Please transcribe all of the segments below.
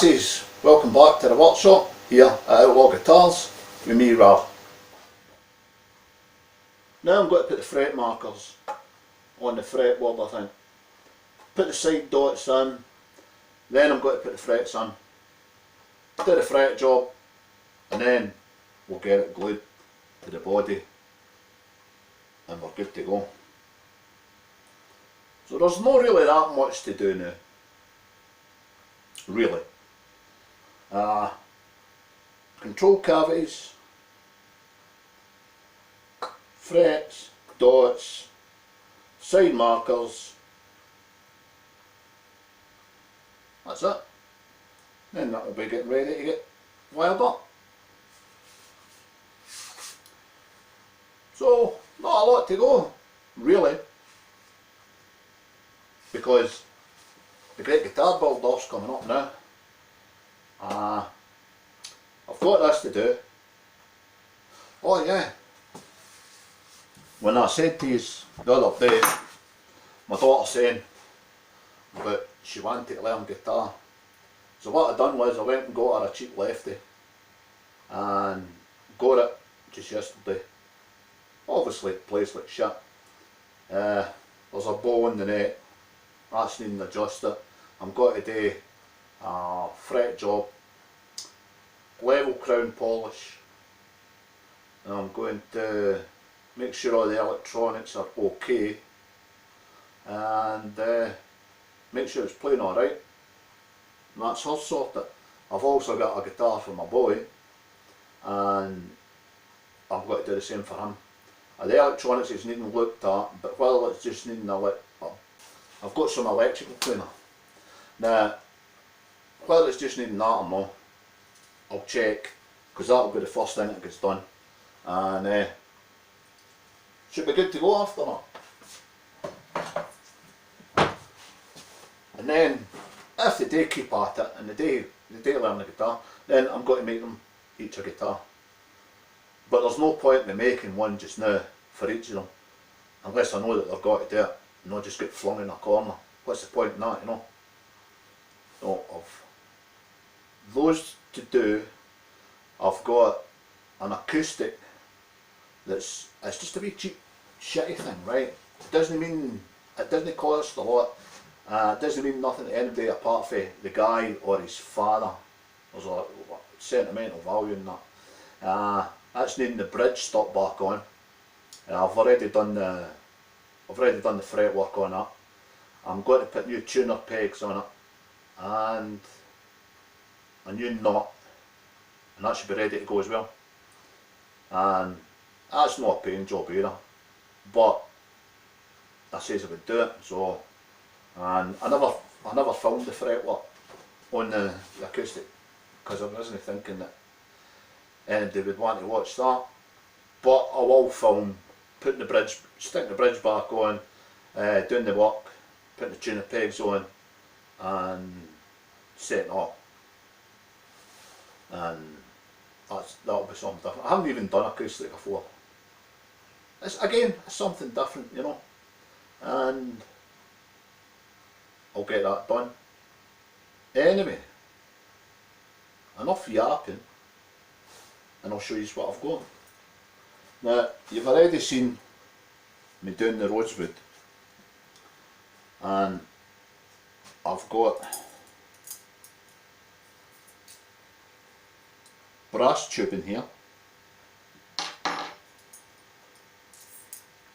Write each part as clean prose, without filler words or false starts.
Lasses, welcome back to the workshop here at Outlaw Guitars with me, Rav. Now I'm going to put the fret markers on the fretboard, I think. Put the side dots in, then I'm going to put the frets in, do the fret job, and then we'll get it glued to the body and we're good to go. So there's not really that much to do now, really. Control cavities, frets, dots, side markers, that's it. Then that will be getting ready to get wired up. So not a lot to go, really, because the Great Guitar Build Off's coming up now. I've got this to do. Oh yeah, when I said to you the other day, my daughter saying about she wanted to learn guitar, so what I done was I went and got her a cheap lefty and got it just yesterday. Obviously it plays like shit. There's a bow in the neck, that's needing adjusted. I'm going to do a fret job, level crown polish, and I'm going to make sure all the electronics are okay and make sure it's playing alright. And that's her sorted. I've also got a guitar for my boy and I've got to do the same for him. The electronics is needing looked at, but while it's just needing a look, I've got some electrical cleaner. Now, whether it's just needing that or not, I'll check, because that'll be the first thing that gets done, and should be good to go after that. And then, if they do keep at it and they do learn the guitar, then I'm going to make them each a guitar. But there's no point in me making one just now for each of them, unless I know that they've got to do it and not just get flung in a corner. What's the point in that, you know? So of those to do, I've got an acoustic it's just a wee cheap shitty thing, right? It doesn't cost a lot. It doesn't mean nothing to anybody apart from the guy or his father. There's a sentimental value in that. That's needing the bridge stuck back on. I've already done the fretwork on that. I'm going to put new tuner pegs on it and a new nut, and that should be ready to go as well. And that's not a pain job either, but I says I would do it. So, and I never filmed the fretwork on the acoustic because I wasn't thinking that anybody would want to watch that. But I will film putting the bridge, sticking the bridge back on, doing the work, putting the tuner pegs on, and setting up. And that'll be something different. I haven't even done acoustic before. It's something different, you know. And I'll get that done. Anyway, enough yapping, and I'll show you what I've got. Now, you've already seen me doing the rosewood, and I've got brass tubing here,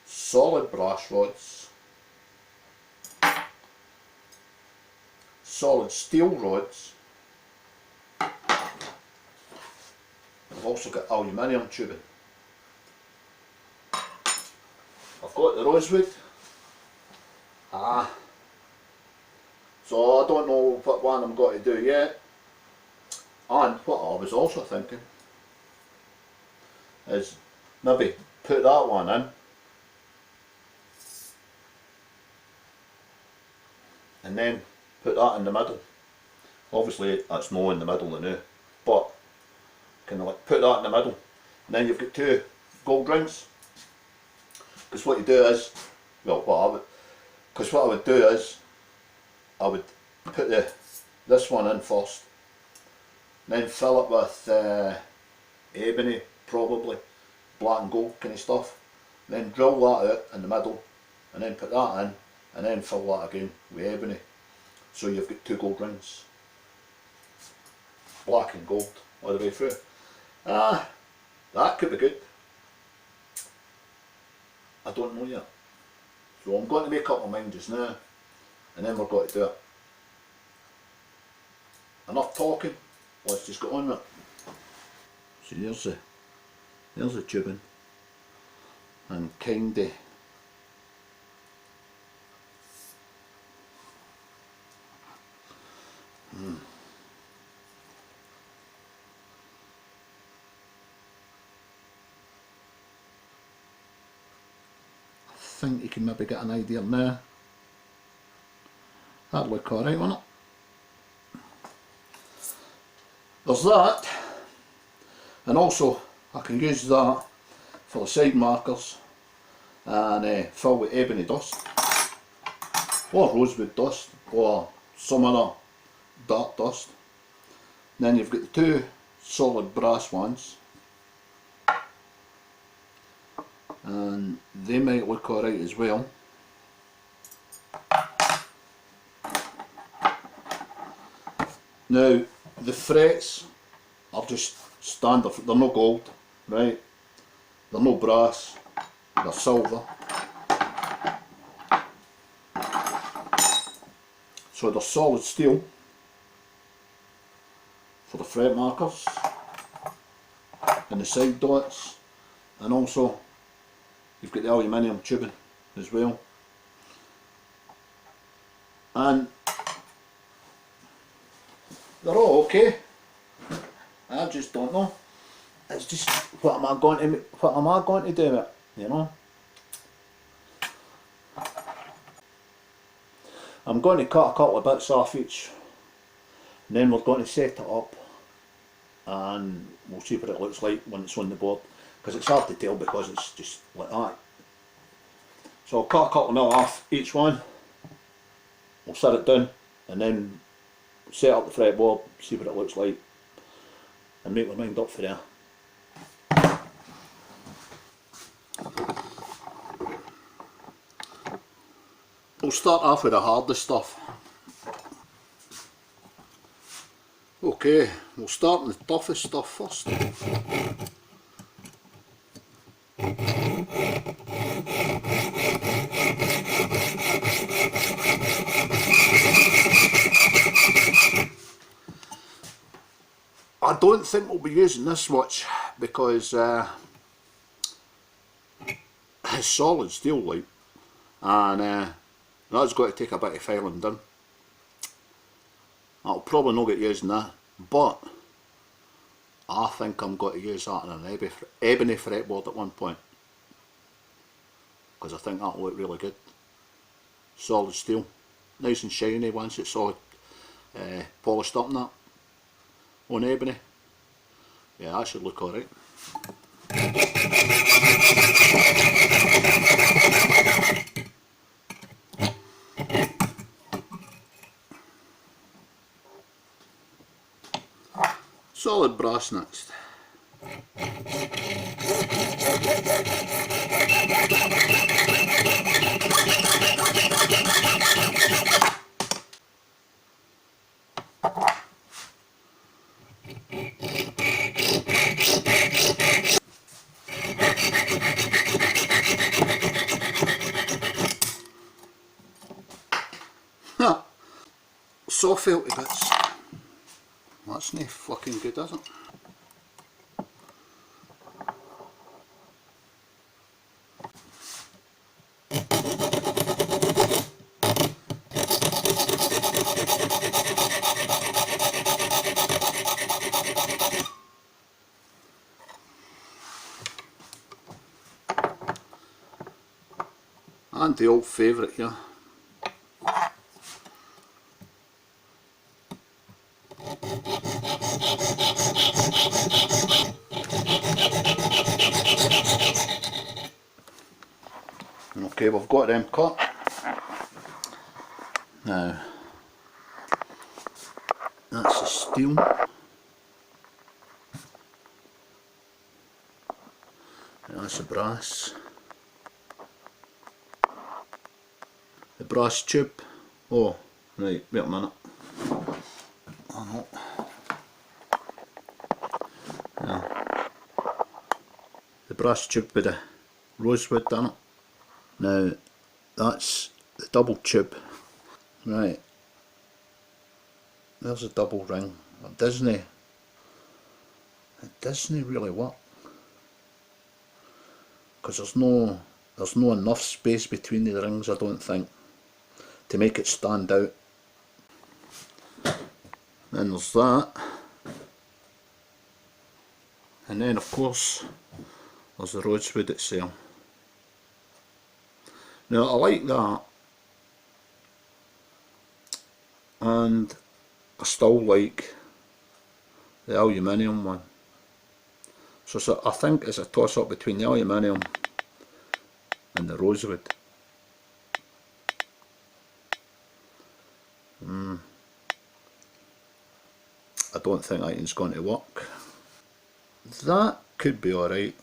solid brass rods, solid steel rods. I've also got aluminium tubing. I've got the rosewood. So I don't know what one I'm going to do yet. And what I was also thinking is maybe put that one in and then put that in the middle. Obviously that's not in the middle now, but kind of like put that in the middle, and then you've got two gold rings. Because what you do is, well, what I would do is I would put this one in first, then fill it with ebony, probably black and gold kind of stuff, then drill that out in the middle, and then put that in, and then fill that again with ebony, so you've got 2 gold rings, black and gold all the way through. That could be good. I don't know yet, so I'm going to make up my mind just now, and then we're going to do it. Enough talking, let's just get on with it. So there's the tubing, and kinda I think you can maybe get an idea now. That'd look alright, wouldn't it? There's that, and also I can use that for the side markers and fill with ebony dust or rosewood dust or some other dark dust. Then you've got the 2 solid brass ones, and they might look alright as well. Now the frets are just standard, they're no gold, right? They're no brass, they're silver. So they're solid steel for the fret markers and the side dots, and also you've got the aluminium tubing as well. And they're all okay. I just don't know. It's just what am I going to do with it, you know? I'm going to cut a couple of bits off each, and then we're going to set it up, and we'll see what it looks like when it's on the board, because it's hard to tell because it's just like that. So I'll cut a couple of mil off each one, we'll set it down, and then set up the fretboard, see what it looks like, and make my mind up for there. We'll start off with the hardest stuff. Okay, we'll start with the toughest stuff first. I don't think we'll be using this much because it's solid steel like, and that's got to take a bit of filing done. I'll probably not get using that, but I think I'm going to use that on an ebony fretboard at one point, because I think that'll look really good. Solid steel, nice and shiny once it's all polished up and that, on ebony. Yeah, that should look alright. Solid brass next. Soft felty bits. That's no fucking good, is it? And the old favourite here. Okay, we've got them cut. Now, that's the steel. That's the brass. The brass tube. Oh, right, wait a minute. Oh no. Yeah. The brass tube with the rosewood in it. Now, that's the double tube. Right. There's a double ring. It doesn't really work. Because there's no enough space between the rings, I don't think, to make it stand out. Then there's that. And then of course there's the rosewood itself. Now I like that, and I still like the aluminium one. So I think it's a toss up between the aluminium and the rosewood. I don't think that one's going to work. That could be alright.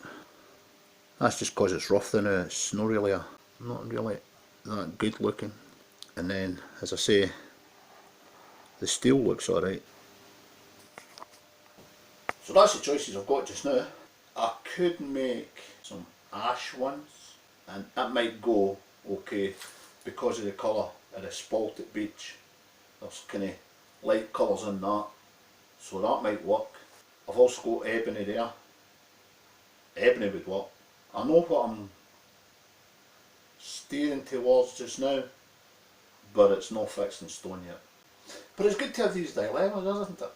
That's just because it's rough now. It's not really that good looking. And then, as I say, the steel looks alright. So that's the choices I've got just now. I could make some ash ones, and that might go okay because of the colour of the spalted beech. There's kind of light colours in that, so that might work. I've also got ebony there. Ebony would work. I know what I'm steering towards just now, but it's not fixed in stone yet. But it's good to have these dilemmas, isn't it?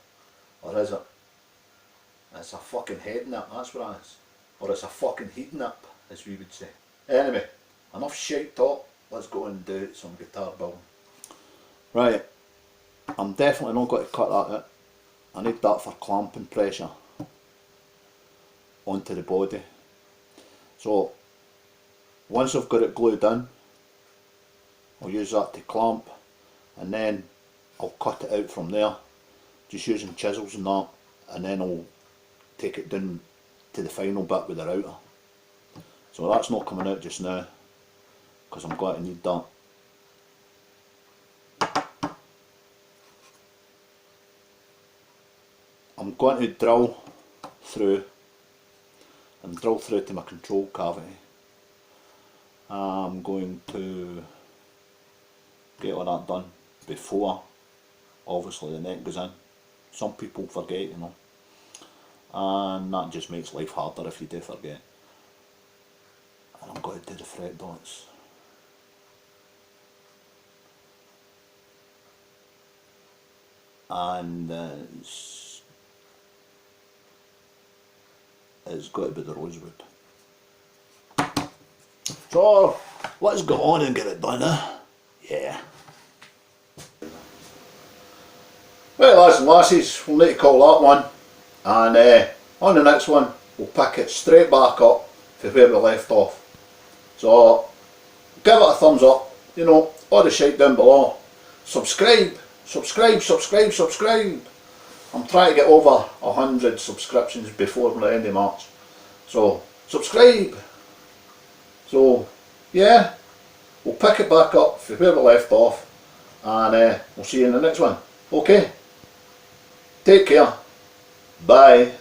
Or is it? It's a fucking head nip, that's what it is. Or it's a fucking heat nip, as we would say. Anyway, enough shite talk, let's go and do some guitar building. Right, I'm definitely not going to cut that out. I need that for clamping pressure onto the body. So, once I've got it glued in, I'll use that to clamp, and then I'll cut it out from there, just using chisels and that, and then I'll take it down to the final bit with the router. So that's not coming out just now, because I'm going to need that. I'm going to drill through to my control cavity. I'm going to get all that done before obviously the neck goes in. Some people forget, you know, and that just makes life harder if you do forget. And I'm going to do the fret dots. And it's got to be the rosewood. So let's go on and get it done, yeah. Well, lads and lassies, we'll need to call that one, and on the next one we'll pick it straight back up for where we left off. So give it a thumbs up, you know, all the shite down below. Subscribe. I'm trying to get over 100 subscriptions before the end of March. So subscribe. So yeah, we'll pick it back up from where we left off, and we'll see you in the next one. Okay, take care, bye.